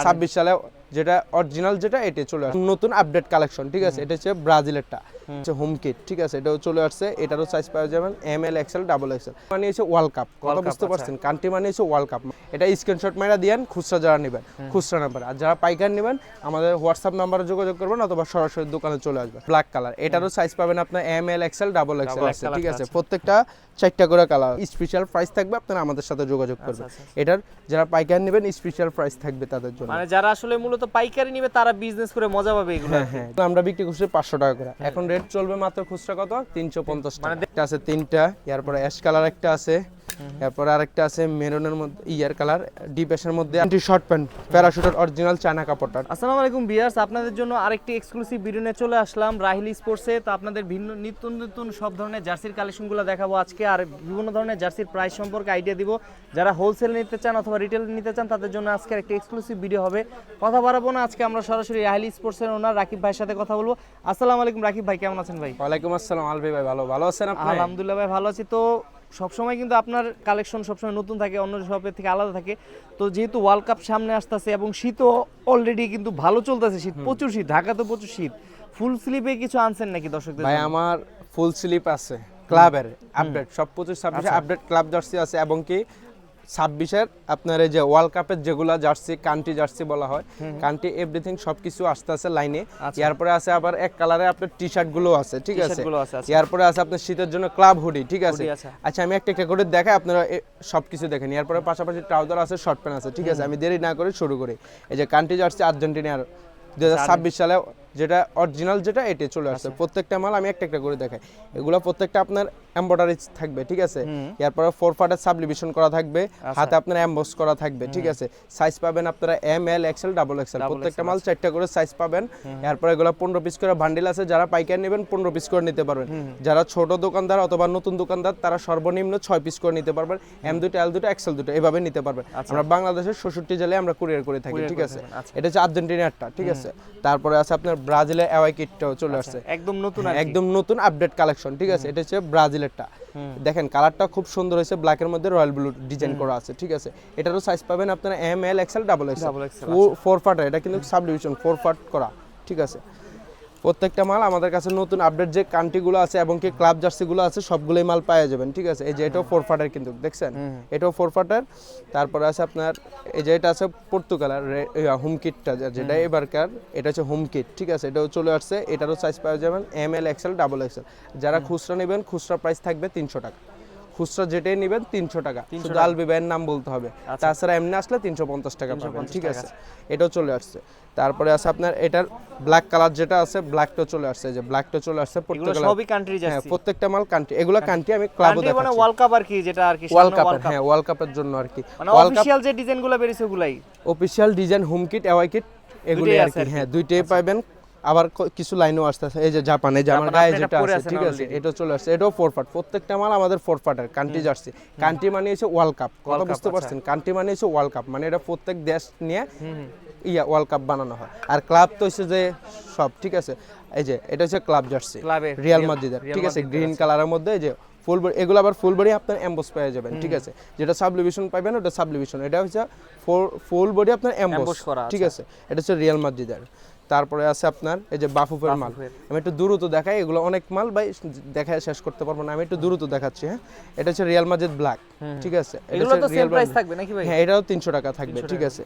26 সালে যেটা অরিজিনাল যেটা এটা চলে আসছে নতুন আপডেট কালেকশন, ঠিক আছে। এটা হচ্ছে ব্রাজিলেরটা, হচ্ছে হোম কিট, ঠিক আছে। এটাও চলে আসছে, এটারও সাইজ পাওয়া যাবেন M L XL double XL. মানে হচ্ছে ওয়ার্ল্ড কাপ, কথা বুঝতে পারছেন? কান্ট্রি মানে হচ্ছে ওয়ার্ল্ড কাপ। এটা স্ক্রিনশট মেরা দিয়েন খুচরা যারা নেবেন খুচরা নাম্বার, আর যারা পাইকার নেবেন আমাদের হোয়াটসঅ্যাপ নাম্বারে যোগাযোগ করবেন অথবা সরাসরি দোকানে চলে আসবে। ব্ল্যাক কালার, এটারও সাইজ পাবেন আপনার M L XL double XL আছে, ঠিক আছে। প্রত্যেকটা 4টা করে কালার, স্পেশাল প্রাইস থাকবে, আপনারা আমাদের সাথে যোগাযোগ করবেন। এটার যারা পাইকার নেবেন স্পেশাল প্রাইস থাকবে তাদের জন্য, মানে যারা আসলে মূলত পাইকারি নেবে তারা বিজনেস করে মজা পাবে এগুলো। হ্যাঁ, তো আমরা বিক্রি করছি 500 টাকা করে। এখন রেট চলবে মাত্র খুচরা কত 350 টাকা। একটা আছে 3টা, এরপর অ্যাশ কালার একটা আছে, এরপর আরেকটা আছে মেরুনের মধ্যে ইয়ার কালার ডিপ অ্যাশের মধ্যে টি শর্ট প্যান্ট প্যারাশুটের অরিজিনাল চায়না কাপড়টা। আসসালামু আলাইকুম ভিউয়ার্স, আপনাদের জন্য আরেকটি এক্সক্লুসিভ ভিডিও নিয়ে চলে আসলাম রাহিলি স্পোর্টসে। তো আপনাদের ভিন্ন নিত্য নতুন সব ধরনের জার্সির কালেকশনগুলো দেখাবো আজকে, আর বিভিন্ন ধরনের জার্সির প্রাইস সম্পর্কে আইডিয়া দিব। যারা হোলসেল নিতে চান অথবা রিটেল নিতে চান তাদের জন্য আজকে একটি এক্সক্লুসিভ ভিডিও হবে। কথা বাড়াবো না, আজকে আমরা সরাসরি রাহিলি স্পোর্টসের ওনার রাকিব ভাইয়ের সাথে কথা বলবো। আসসালামু আলাইকুম রাকিব ভাই, কেমন আছেন ভাই? ওয়ালাইকুম আসসালাম আলবি ভাই, ভালো আছেন আপনি? আলহামদুলিল্লাহ ভাই, ভালো আছি। তো সবসময় কিন্তু আপনার কালেকশন সবসময় নতুন থাকে, অন্য শপের থেকে আলাদা থাকে। তো যেহেতু ওয়ার্ল্ড কাপ সামনে আসতেছে এবং শীতও অলরেডি কিন্তু ভালো চলতেছে, শীত প্রচুর শীত, ঢাকাতে প্রচুর শীত। ফুল স্লিপে কিছু আনছেন নাকি দর্শকদের? ভাই আমার ফুল স্লিপ আছে, ক্লাবের আপডেট সব 25-26 আপডেট ক্লাব জার্সি আছে, এবং কি 26-এর আপনার এই যে ওয়ার্ল্ড কাপের যেগুলা জার্সি, কান্ট্রি জার্সি বলা হয়, কান্ট্রি এভরিথিং সবকিছু আসতে আছে লাইনে। এরপরে আছে আবার এক কালারে আপনার টি শার্ট গুলো আছে, ঠিক আছে। এরপরে আছে আপনার শীতের জন্য ক্লাব হুডি, ঠিক আছে। আচ্ছা আমি একটা একটা করে দেখাই, আপনারা সবকিছু দেখেন। এরপরে পাশাপাশি ট্রাউজার আছে, শর্ট প্যান্ট আছে, ঠিক আছে। আমি দেরি না করে শুরু করি। এই যে কান্ট্রি জার্সি আর্জেন্টিনার 2026 সালে যেটা অরিজিনাল যেটা এটা চলে আসছে। প্রত্যেকটা মাল আমি একটা একটা করে দেখাই। এগুলো প্রত্যেকটা আপনার এমব্রয়ডারি থাকবে, ঠিক আছে। এরপরে 4 পার্টের সাবলিমেশন করা থাকবে, হাতে আপনার এমবস করা থাকবে, ঠিক আছে। সাইজ পাবেন আপনারা M L XL double XL, প্রত্যেকটা মাল 4টা করে সাইজ পাবেন। এরপর এগুলো 15 পিস করে বান্ডিল আছে, যারা পাইকারি নেবেন 15 পিস করে নিতে পারবেন। যারা ছোট দোকানদার অথবা নতুন দোকানদার তারা সর্বনিম্ন 6 পিস করে নিতে পারবেন। এম দুটো এল দুটো এক্সেল দুটো এভাবে নিতে পারবেন। আমরা বাংলাদেশের 66 জেলায় আমরা কুরিয়ার করে থাকি, ঠিক আছে। এটা হচ্ছে আর্জেন্টিনারটা, ঠিক আছে। তারপরে আছে আপনার ব্রাজিলের এওয়াই কিটটাও চলে আসছে, একদম নতুন, একদম নতুন আপডেট কালেকশন, ঠিক আছে। এটা হচ্ছে ব্রাজিলেরটা, দেখেন কালারটা খুব সুন্দর হয়েছে, ব্ল্যাকের মধ্যে রয়্যাল ব্লু ডিজাইন করা আছে, ঠিক আছে। এটারও সাইজ পাবেন আপনারা M L XL double XL 4 পার্টের। এটা কিন্তু সাবডিভিশন 4 পার্ট করা, ঠিক আছে। প্রত্যেকটা মাল আমাদের কাছে নতুন আপডেট যে কান্ট্রিগুলো আছে এবং কি ক্লাব জার্সিগুলো আছে সবগুলোই মাল পাওয়া যাবেন, ঠিক আছে। এই যে এটাও 4 পার্টের কিন্তু দেখছেন, এটাও 4 পার্টের। তারপরে আছে আপনার এই যে এটা আছে পর্তুগালের হোম কিটটা যেটা এবারকার, এটা হচ্ছে হোম কিট, ঠিক আছে। এটাও চলে আসছে, এটারও সাইজ পাওয়া যাবেন M L XL double XL. যারা খুচরা নেবেন খুচরা প্রাইস থাকবে 300 টাকা, খুচরা যেটাই নেবেন 300 টাকা, শুধু আলবি ভাইয়ের নাম বলতে হবে। তাছাড়া এমনি আসলে 350 টাকা পাবেন, ঠিক আছে। এটাও চলে আসছে। তারপরে আছে আপনার এটার ব্ল্যাক কালার যেটা আছে, ব্ল্যাকটা চলে আসছে, যে ব্ল্যাকটা চলে আসছে। প্রত্যেকটা সবই কান্ট্রি জার্সি, হ্যাঁ প্রত্যেকটা মাল কান্ট্রি। এগুলো কান্ট্রি আমি ক্লাবও দেখাচ্ছি, মানে ওয়ার্ল্ড কাপ আর কি, যেটা আর কি ওয়ার্ল্ড কাপ, হ্যাঁ ওয়ার্ল্ড কাপের জন্য আর কি। মানে অফিশিয়াল যে ডিজাইনগুলো বেরিয়েছে ওগুলাই official design home kit away kit এগুলাই আর কি, হ্যাঁ দুইটাই পাবেন। আবার কিছু লাইনও আসতেছে, এই যে জাপানে যে আমার গায়ে যেটা আছে, ঠিক আছে। এটা চলে আসছে, এটাও 4 পার্ট। প্রত্যেকটা মাল আমাদের 4 পার্টের কান্ট্রি জার্সি। কান্ট্রি মানে হচ্ছে ওয়ার্ল্ড কাপ, কথা বুঝতে পারছেন? কান্ট্রি মানে হচ্ছে ওয়ার্ল্ড কাপ, মানে এটা প্রত্যেক দেশ নিয়ে ওয়ার্ল্ড কাপ বানানো হয়। আর ক্লাব তো হচ্ছে যে সব, ঠিক আছে। এই যে এটা হচ্ছে ক্লাব জার্সি রিয়াল মাদ্রিদের, ঠিক আছে। গ্রিন কালারের মধ্যে এই যে ফুল বডি, এগুলো আবার ফুল বডি আপনার এমবস পেয়ে যাবেন, ঠিক আছে। যেটা সাবলিমেশন পাবেন ওটা সাবলিমেশন, এটা হচ্ছে ফুল বডি আপনার এমবস করা, ঠিক আছে। এটা হচ্ছে রিয়াল মাদ্রিদের। তারপরে আছে আপনার এই যে বাফুফের মাল, আমি একটু দ্রুত দেখাই, এগুলো অনেক মাল ভাই দেখায় শেষ করতে পারবো না, আমি একটু দ্রুত দেখাচ্ছি। হ্যাঁ এটা হচ্ছে রিয়াল মাদ্রিদ ব্ল্যাক, ঠিক আছে। এগুলো তো সেম প্রাইস থাকবে নাকি ভাই? হ্যাঁ এটাও 300 টাকা থাকবে, ঠিক আছে।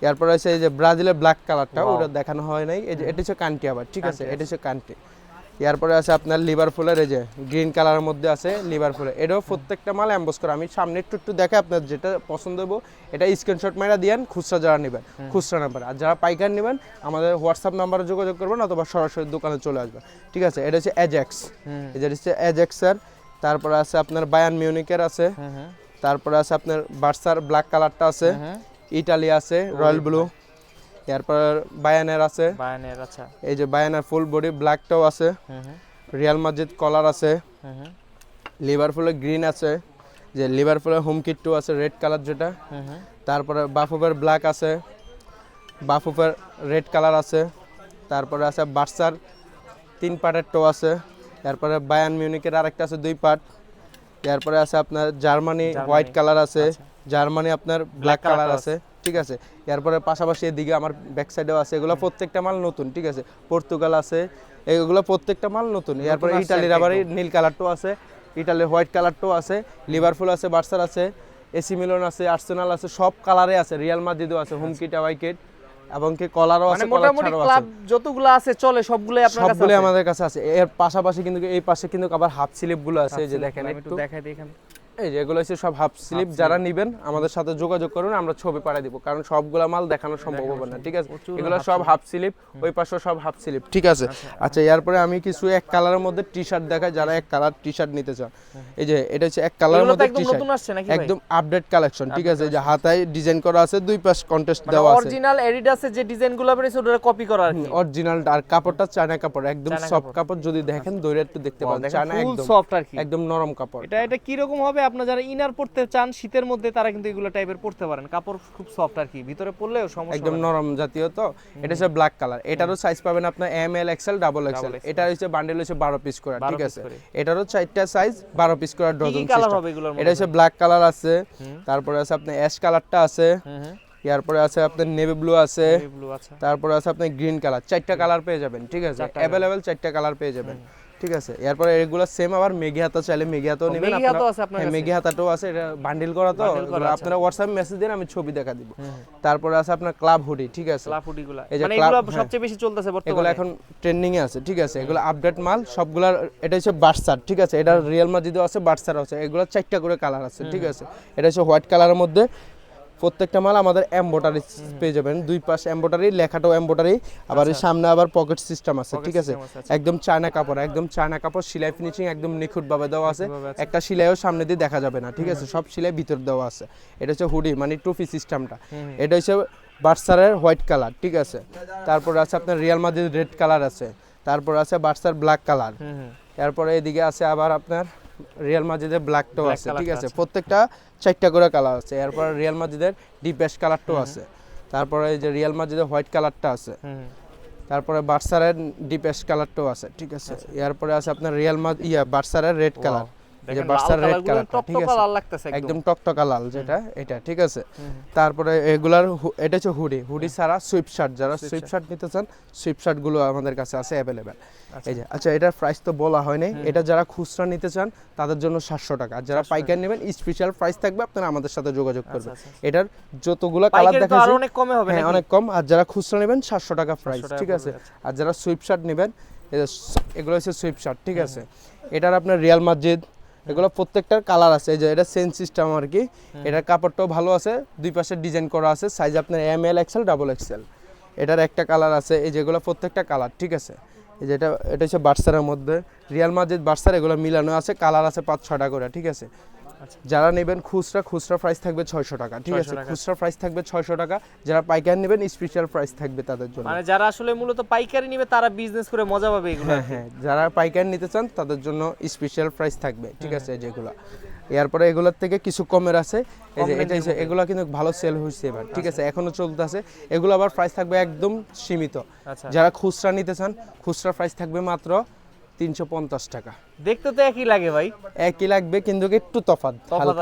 এরপর আছে এই যে ব্রাজিলের ব্ল্যাক কালারটা, ওটা দেখানো হয় নাই। এই যে এটা হচ্ছে কান্ট্রি আবার, ঠিক আছে। এটা হচ্ছে কান্ট্রি। এরপরে আছে আপনার লিভারপুলের এই যে গ্রিন কালারের মধ্যে আছে লিভারপুলের, এটাও প্রত্যেকটা মাল এমবস করা। আমি সামনে একটু দেখে আপনার যেটা পছন্দ হবে এটা স্ক্রিনশট মেরা দিয়েন খুচরা যারা নেবেন খুচরা নাম্বার, আর যারা পাইকার নেবেন আমাদের হোয়াটসঅ্যাপ নাম্বারে যোগাযোগ করবেন অথবা সরাসরি দোকানে চলে আসবেন, ঠিক আছে। এটা হচ্ছে অ্যাজাক্স, এটা হচ্ছে অ্যাজাক্সের। তারপরে আছে আপনার বায়ার্ন মিউনিকের আছে, তারপরে আছে আপনার বার্সার ব্ল্যাক কালারটা আছে, ইটালি আছে রয়্যাল ব্লু, এরপর বায়ানের আছে, আচ্ছা এই যে বায়ানের ফুল বডি ব্ল্যাকটাও আছে, রিয়াল মাদ্রিদ কলার আছে, লিভারপুলের গ্রিন আছে, যে লিভারপুলের হোম কিটও আছে রেড কালার যেটা, তারপরে বাফুফের ব্ল্যাক আছে, বাফুফের রেড কালার আছে, তারপরে আছে বার্সার 3 পার্টের টো আছে, এরপরে বায়ার্ন মিউনিকের আরেকটা আছে 2 পার্ট, এরপরে আছে আপনার জার্মানি হোয়াইট কালার আছে, জার্মানি আপনার ব্ল্যাক কালার আছে, ঠিক আছে। এরপরে পাশাপাশি এদিকে আমার ব্যাক সাইডেও আছে, এগুলো প্রত্যেকটা মাল নতুন, ঠিক আছে। পর্তুগাল আছে, এগুলো প্রত্যেকটা মাল নতুন। এরপরে আসছে ইটালির আবার নীল কালারটাও আছে, ইটালির হোয়াইট কালারটাও আছে, লিভারপুল আছে, বার্সার আছে, এসি মিলান আছে, আর্সেনাল আছে, সব কালারে আছে, রিয়াল মাদ্রিদও আছে, হোম কিট অ্যাওয়ে কিট এবং কি কলারও আছে, মানে কলার মোটামুটি ছাড়াও ক্লাব আছে, যতগুলো আছে চলে সবগুলোই আপনার কাছে সবগুলো আছে? আমাদের কাছে আছে। এর পাশাপাশি কিন্তু এই পাশে কিন্তু আবার হাফ স্লিপ গুলো আছে, এই যে দেখেন আমি একটু একটু, দেখাই দিই এখানে। এই যে এগুলো হচ্ছে সব হাফ স্লিপ। যারা নেবেন আমাদের সাথে যোগাযোগ করুন, আমরা ছবি পাঠিয়ে দিব, কারণ সবগুলা মাল দেখানো সম্ভব হবে না, ঠিক আছে। এগুলো সব হাফ স্লিপ, ওই পাশে সব হাফ স্লিপ, ঠিক আছে। আচ্ছা, এরপরে আমি কিছু এক কালারের মধ্যে টি শার্ট দেখাই, যারা এক কালার টি শার্ট নিতে চান। এই যে এটা হচ্ছে এক কালারের এগুলো তো মধ্যে একদম টি শার্ট, নতুন আসছে নাকি ভাই? একদম আপডেট কালেকশন, ঠিক আছে। এই যে হাতায় ডিজাইন করা আছে, দুই পাশ কন্টেস্ট মানে দেওয়া আছে, অরিজিনাল এডিডাসের যে ডিজাইনগুলো বেরিয়েছে ওটা কপি করা আর কি। অরিজিনাল। আর কাপড়টা চায়না কাপড়, একদম চায়না সফট কাপড়, যদি দেখেন দইরে একটু দেখতে পাবেন, চায়না ফুল একদম সফট আর কি। একদম নরম কাপড়। এটা কি রকম হবে, আপনারা যারা ইনার পড়তে চান শীতের মধ্যে তারা কিন্তু এগুলো টাইপের পড়তে পারেন, কাপড় খুব সফট আর কি, ভিতরে পড়লেও সমস্যা একদম হবে না। নরম জাতীয়। তো এটা হচ্ছে ব্ল্যাক কালার, এটারও সাইজ পাবেন আপনার M L XL double XL. এটা হচ্ছে বান্ডেল হচ্ছে 12 পিস করে, 12 ঠিক piece আছে। করে। এটারও 4টা সাইজ 12 পিস করে কি ডজন কালার সিস্টেম। হবে এগুলোর এটা মধ্যে? হচ্ছে ব্ল্যাক কালার আছে, তারপরে আছে আপনার অ্যাশ কালারটা আছে, হুম, এরপরে আছে আপনার নেভি ব্লু আছে, ব্লু আছে। তারপরে আছে আপনার গ্রিন কালার। 4টা কালার পেয়ে যাবেন, ঠিক আছে। अवेलेबल 4টা কালার পেয়ে যাবেন, ঠিক আছে। এরপরে এগুলো সেম আবার মেঘি হাতা চাইলে মেঘি হাতাও নেবেন মেঘি হাতাও আছে আপনার কাছে? মেঘি হাতাটাও আছে, এটা বান্ডিল করা তো, আপনারা হোয়াটসঅ্যাপ মেসেজ দিন, আমি ছবি দেখা দিব। তারপরে আছে আপনার ক্লাব হুডি, ঠিক আছে। ক্লাব হুডিগুলো এই যে মানে ক্লাব, এগুলো সবচেয়ে বেশি চলতেছে এগুলো বর্তমানে। এখন ট্রেন্ডিং এ আছে, ঠিক আছে। এগুলো আপডেট মাল সবগুলার। এটা হচ্ছে বার্সার, ঠিক আছে। এটা রিয়াল মাদ্রিদও আছে, বার্সার আছে। এগুলো 4টা করে কালার আছে, ঠিক আছে। এটা হচ্ছে হোয়াইট কালারের মধ্যে। প্রত্যেকটা মাল আমাদের এমব্রয়ডারি পেয়ে যাবেন, দুই পাশ এমব্রয়ডারি, লেখাটাও এমব্রয়ডারি, আবার এর সামনে আবার পকেট সিস্টেম আছে, ঠিক আছে। একদম চায়না কাপড়, একদম চায়না কাপড়, সেলাই ফিনিশিং একদম নিখুঁত ভাবে দেওয়া আছে। একটা সেলাইও সামনে দিয়ে দেখা যাবে না, ঠিক আছে। সব সেলাই ভিতর দেওয়া আছে। এটা হচ্ছে হুডি মানে টুপি সিস্টেমটা। এটা হচ্ছে বার্সারের হোয়াইট কালার, ঠিক আছে। তারপর আছে আপনার রিয়াল মাদ্রিদ রেড কালার আছে, তারপর আছে বার্সার ব্ল্যাক কালার, তারপরে এদিকে আছে আবার আপনার রিয়াল মাদ্রিদের ব্ল্যাকটাও আছে, ঠিক আছে। প্রত্যেকটা 4টা করে কালার আছে। এরপর রিয়াল মাদ্রিদের ডিপ অ্যাশ কালারটাও আছে, তারপরে এই যে রিয়াল মাদ্রিদের হোয়াইট কালারটা আছে, তারপরে বার্সারের ডিপ অ্যাশ কালারটাও আছে, ঠিক আছে। এরপরে আছে আপনার রিয়াল বার্সারের রেড কালার, এই যে বার্সার রেড কালার, ঠিক আছে, লাল লাগতেছে একদম টকটকা লাল যেটা, এটা, ঠিক আছে। তারপরে এগুলার এটা হচ্ছে হুডি ছাড়া সুইপ শার্ট, যারা সুইপ শার্ট নিতে চান সুইপ শার্ট গুলো আমাদের কাছে আছে अवेलेबल। এই যে আচ্ছা, এটার প্রাইস তো বলা হয়নি। এটা যারা খুচরা নিতে চান তাদের জন্য 700 টাকা, আর যারা পাইকারি নেবেন স্পেশাল প্রাইস থাকবে, আপনারা আমাদের সাথে যোগাযোগ করবেন। এটার যতগুলো কালার দেখাচ্ছি অনেক কমে হবে, হ্যাঁ অনেক কম। আর যারা খুচরা নেবেন 700 টাকা প্রাইস, ঠিক আছে। আর যারা সুইপ শার্ট নেবেন, এগুলো হচ্ছে সুইপ শার্ট, ঠিক আছে। এটার আপনার রিয়াল মাদ্রিদ, এগুলো প্রত্যেকটার কালার আছে। এই যে এটা সেন্স সিস্টেম আর কি। এটার কাপড়টাও ভালো আছে, দুই পাশে ডিজাইন করা আছে, সাইজ আপনার M L XL double XL. এটার একটা কালার আছে, এই যেগুলো প্রত্যেকটা কালার, ঠিক আছে। এই যে এটা হচ্ছে বার্সারের মধ্যে, রিয়াল মাদ্রিদ বার্সার, এগুলো মিলানো আছে, কালার আছে 5-6টা করে, ঠিক আছে। যারা নেবেন খুচরা প্রাইস থাকবে 600 টাকা, ঠিক আছে। খুচরা প্রাইস থাকবে 600 টাকা। যারা পাইকারি নেবেন স্পেশাল প্রাইস থাকবে তাদের জন্য। মানে যারা আসলে মূলত পাইকারি নেবে তারা বিজনেস করে মজা পাবে এগুলো। হ্যাঁ, যারা পাইকারি নিতে চান তাদের জন্য স্পেশাল প্রাইস থাকবে, ঠিক আছে। যেগুলো এরপরে এগুলোর থেকে কিছু কমের আছে, এই যে এটা হচ্ছে, এগুলো কিন্তু ভালো সেল হয়েছে এবার, ঠিক আছে, এখনো চলতেছে। এগুলো আবার প্রাইস থাকবে একদম সীমিত। যারা খুচরা নিতে চান খুচরা প্রাইস থাকবে মাত্র 350 টাকা। দেখতে তো একই লাগে ভাই, একই লাগবে কিন্তু একটু তফাৎ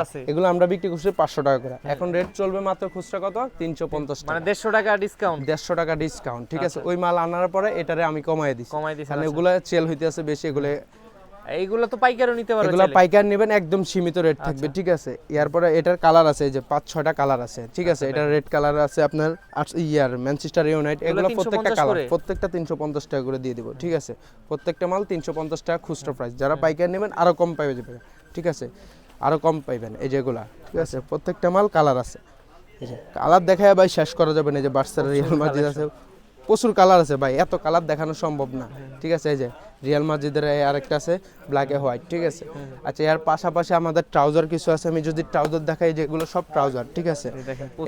আছে। এগুলো আমরা বিক্রি করছি 500 টাকা করে, এখন রেট চলবে মাত্র খুচরা কত 350 টাকা, মানে 150 টাকা ডিসকাউন্ট। 150 টাকা ডিসকাউন্ট, ঠিক আছে। ওই মাল আনার পরে এটারে আমি কমাই দিছি, কারণ এগুলো সেল হইতেছে বেশি। এইগুলো তো পাইকারিও নিতে পারবে, এগুলো পাইকার নেবেন একদম সীমিত রেট থাকবে, ঠিক আছে। এরপরে এটার কালার আছে, এই যে 5-6টা কালার আছে, ঠিক আছে। এটা রেড কালার আছে আপনার ম্যানচেস্টার ইউনাইটেড, এগুলো প্রত্যেকটা কালার প্রত্যেকটা 350 টাকা করে দিয়ে দিব, ঠিক আছে। প্রত্যেকটা মাল 350 টাকা খুচরা প্রাইস। যারা পাইকার নেবেন আরো কম পাইবে যাবে, ঠিক আছে, আরো কম পাইবেন। এই যেগুলা, ঠিক আছে, প্রত্যেকটা মাল কালার আছে। এই যে কালার দেখায় ভাই শেষ করা যাবে না। এই যে বার্সার রিয়াল মাদ্রিদ আছে, প্রচুর কালার আছে ভাই, এত কালার দেখানো সম্ভব না, ঠিক আছে। এই যে রিয়াল মাদ্রিদের আরেকটা আছে ব্ল্যাক এ হোয়াইট, ঠিক আছে। আচ্ছা, এর পাশাপাশি আমাদের ট্রাউজার কিছু আছে, আমি যদি ট্রাউজার দেখাই, যেগুলো সব ট্রাউজার, ঠিক আছে।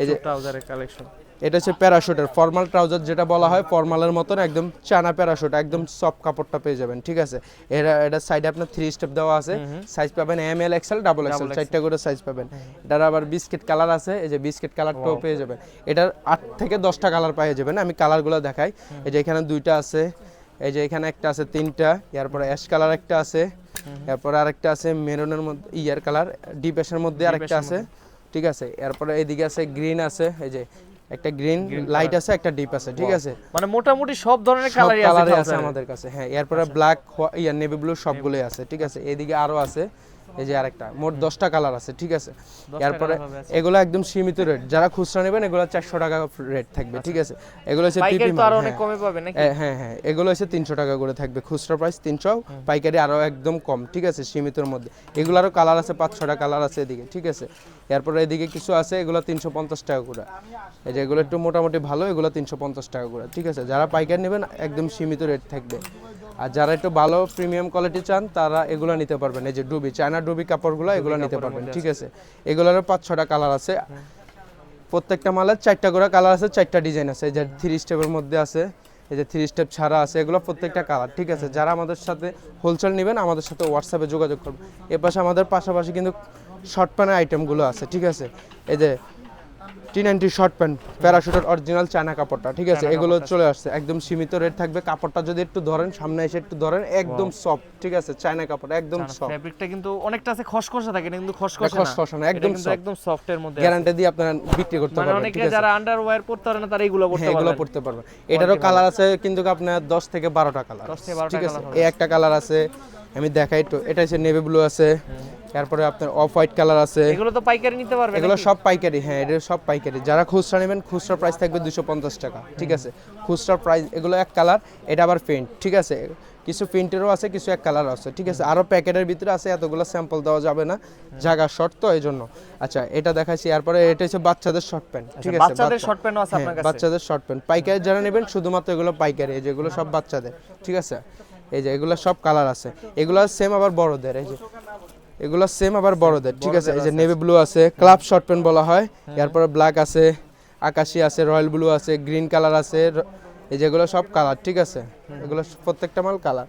এই যে ট্রাউজারের কালেকশন, এটা হচ্ছে প্যারাশুটের ফর্মাল ট্রাউজার, যেটা বলা হয় ফর্মালের মতন একদম চায়না প্যারাশুট, একদম সফট কাপড়টা পেয়ে যাবেন, ঠিক আছে। এটা সাইডে আপনার 3 স্টেপ দেওয়া আছে, সাইজ পাবেন M L XL double XL, 4টা করে সাইজ পাবেন। এটার আবার বিস্কিট কালার আছে, এই যে বিস্কিট কালারটাও পেয়ে যাবেন। এটার 8 থেকে 10টা কালার পেয়ে যাবেন, আমি কালারগুলো দেখাই। এই যে এখানে 2টা আছে, এই যে এখানে একটা আছে 3টা, এরপরে অ্যাশ কালার একটা আছে, এরপর আরেকটা আছে মেরুনের মধ্যে কালার, ডিপ অ্যাশের মধ্যে আরেকটা আছে, ঠিক আছে। এরপরে এদিকে আছে গ্রিন আছে, এই যে একটা গ্রিন লাইট আছে, একটা ডিপ আছে, ঠিক আছে। মানে মোটামুটি সব ধরনের সব কালারই কালারই আছে আছে আমাদের কাছে, হ্যাঁ। এরপরে ব্ল্যাক, ইয়া নেভি ব্লু সবগুলোই আছে, ঠিক আছে। এদিকে আরো আছে, এই যে আরেকটা, মোট 10টা কালার আছে, ঠিক আছে। এরপরে এগুলো একদম সীমিত রেট, যারা খুচরা নেবেন এগুলো 400 টাকা রেট থাকবে, ঠিক আছে। এগুলো হচ্ছে পিপি পাইকারি তো মাল, আরো অনেক কমে পাবে নাকি? হ্যাঁ হ্যাঁ, এগুলো হচ্ছে 300 টাকা করে থাকবে, খুচরা প্রাইস 300, পাইকারি আরো একদম কম, ঠিক আছে, সীমিতর মধ্যে। এগুলারও কালার আছে, 5-6টা কালার আছে এদিকে, ঠিক আছে। এরপরে এদিকে কিছু আছে, এগুলো 350 টাকা করে। এই যে এগুলো একটু মোটামুটি ভালো, এগুলো 350 টাকা করে, ঠিক আছে। যারা পাইকারি নেবেন একদম সীমিত রেট থাকবে। আর যারা একটু ভালো প্রিমিয়াম কোয়ালিটি চান তারা এগুলো নিতে পারবেন, এই যে ডুবি, চায়না ডুবি কাপড়গুলো, এগুলো নিতে পারবেন, ঠিক আছে। এগুলোরও 5-6টা কালার আছে, প্রত্যেকটা মালের 4টা করে কালার আছে, 4টা ডিজাইন আছে। এই যে 3 স্টেপের মধ্যে আছে, এই যে 3 স্টেপ ছাড়া আছে, এগুলো প্রত্যেকটা কালার, ঠিক আছে। যারা আমাদের সাথে হোলসেল নেবেন আমাদের সাথে হোয়াটসঅ্যাপে যোগাযোগ করবেন। এর পাশে আমাদের পাশাপাশি কিন্তু শর্ট প্যান্টের আইটেমগুলো আছে, ঠিক আছে। এই যে T90 শর্ট প্যান্ট, প্যারাশুটের অরিজিনাল চায়না কাপড়টা, ঠিক আছে। এগুলো চলে আসছে, একদম সীমিত রেট থাকবে। কাপড়টা যদি একটু ধরেন, সামনে এসে একটু ধরেন, একদম সফট, ঠিক আছে, চায়না কাপড়, একদম সফট। ফেব্রিকটা কিন্তু অনেকটা আছে খসখসে থাকে, কিন্তু খসখসে না, খসখসে না, একদম কিন্তু একদম সফটের মধ্যে। গ্যারান্টি দিয়ে আপনারা বিক্রি করতে মানে পারবেন, অনেকে ঠিক আছে। যারা আন্ডারওয়্যার পড়তে পারে না তারা এগুলো পড়তে হ্যাঁ, এগুলো পারবে। পড়তে পারবেন। এটারও কালার আছে কিন্তু আপনার 10 থেকে 12টা কালার, 10 থেকে 12টা ঠিক আছে। কালার হবে। এই একটা কালার আছে, আমি দেখাই তো, এটা হচ্ছে নেভি ব্লু আছে, তারপরে আপনার অফ হোয়াইট কালার আছে। এগুলো তো পাইকারি নিতে পারবে এগুলো নাকি? সব পাইকারি, হ্যাঁ, এটা সব পাইকারি। যারা খুচরা নেবেন খুচরা প্রাইস থাকবে 250 টাকা, ঠিক আছে, খুচরা প্রাইস। এগুলো এক কালার, এটা আবার পেইন্ট, ঠিক আছে। কিছু প্রিন্টেরও আছে, কিছু এক কালার আছে, ঠিক আছে। আরো প্যাকেটের ভিতরে আছে, এতগুলো স্যাম্পল দেওয়া যাবে না, জায়গা শর্ট তো, এই জন্য। আচ্ছা, এটা দেখাচ্ছি। এরপরে এটা হচ্ছে বাচ্চাদের শর্ট প্যান্ট, ঠিক আছে। বাচ্চাদের শর্ট প্যান্ট আছে আপনার কাছে? বাচ্চাদের শর্ট প্যান্ট পাইকারি যারা নেবেন শুধুমাত্র এগুলো পাইকারি, এই যেগুলো সব বাচ্চাদের, ঠিক আছে। এই যে এগুলো সব কালার আছে, এগুলো সেম আবার বড়দের, এই যে এগুলো সেম আবার বড়দের, ঠিক আছে। এই যে নেভি ব্লু আছে, ক্লাব শর্ট প্যান্ট বলা হয়। এরপরে ব্ল্যাক আছে, আকাশি আছে, রয়্যাল ব্লু আছে, গ্রিন কালার আছে, এই যেগুলো সব কালার, ঠিক আছে। এগুলো প্রত্যেকটা মাল কালার।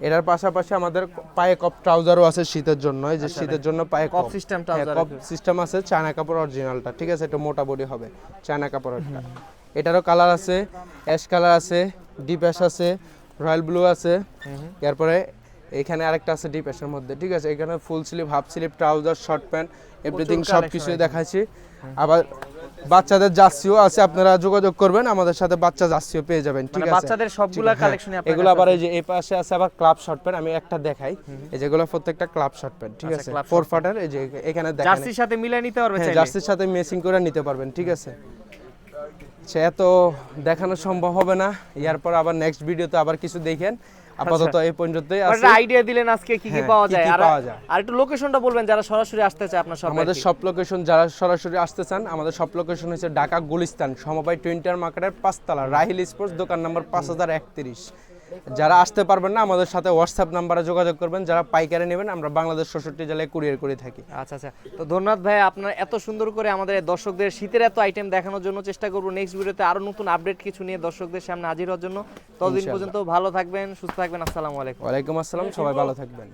এটার পাশাপাশি আমাদের পায়ে কপ ট্রাউজারও আছে শীতের জন্য, এই যে শীতের জন্য পায়ে কপ সিস্টেম ট্রাউজার, কপ সিস্টেম আছে, চায়না কাপড় অরিজিনালটা, ঠিক আছে। এটা মোটা বডি হবে, চায়না কাপড়েরটা। এটারও কালার আছে, অ্যাশ কালার আছে, ডিপ অ্যাশ আছে, রয়্যাল ব্লু আছে। এরপরে এখানে আরেকটা আছে ডিপ অ্যাশের মধ্যে, ঠিক আছে। এখানে full sleeve, half sleeve, trouser, short pant, everything সব কিছুই দেখাচ্ছি। আবার বাচ্চাদের জার্সিও আছে, আপনারা যোগাযোগ করবেন আমাদের সাথে, বাচ্চা জার্সিও পেয়ে যাবেন, ঠিক আছে। বাচ্চাদের সবগুলা কালেকশনই আপনার এগুলো আবার এই যে এই পাশে আছে আবার ক্লাব শর্ট প্যান্ট, আমি একটা দেখাই। এই যেগুলো প্রত্যেকটা ক্লাব শর্ট প্যান্ট, ঠিক আছে, 4 ফাটার। এই যে এখানে দেখেন, জার্সির সাথে মিলাই নিতে পারবে চাইলে? জার্সির সাথে ম্যাচিং করে নিতে পারবেন, ঠিক আছে। সে এত দেখানো সম্ভব হবে না, এরপর আবার নেক্সট ভিডিওতে আবার কিছু দেখেন। আপাতত এই পর্যন্তই আছে। একটা আইডিয়া দিলেন আজকে কি কি পাওয়া যায়, পাওয়া যায়। আর একটু লোকেশনটা বলবেন যারা সরাসরি আসতে চায় আপনার শপে। আমাদের সব লোকেশন, যারা সরাসরি আসতে চান, আমাদের সব লোকেশন হচ্ছে ঢাকা গুলিস্তান সমবায় টুইন্টার মার্কেটের 5 তলা, রাহিল স্পোর্টস, দোকান নাম্বার 5031। যারা আসতে পারবেন না আমাদের সাথে হোয়াটসঅ্যাপ নাম্বারে যোগাযোগ করবেন। যারা পাইকারি নেবেন আমরা বাংলাদেশ 66 জেলায় কুরিয়ার করে থাকি। আচ্ছা আচ্ছা, তো ধন্যবাদ ভাই, আপনার এত সুন্দর করে আমাদের দর্শকদের শীতের এত আইটেম দেখানোর জন্য। চেষ্টা করব নেক্সট ভিডিওতে আরো নতুন আপডেট কিছু নিয়ে দর্শকদের সামনে হাজির হওয়ার জন্য। ততদিন পর্যন্ত ভালো থাকবেন, সুস্থ থাকবেন। আসসালামু আলাইকুম। ওয়ালাইকুম আসসালাম, সবাই ভালো থাকবেন।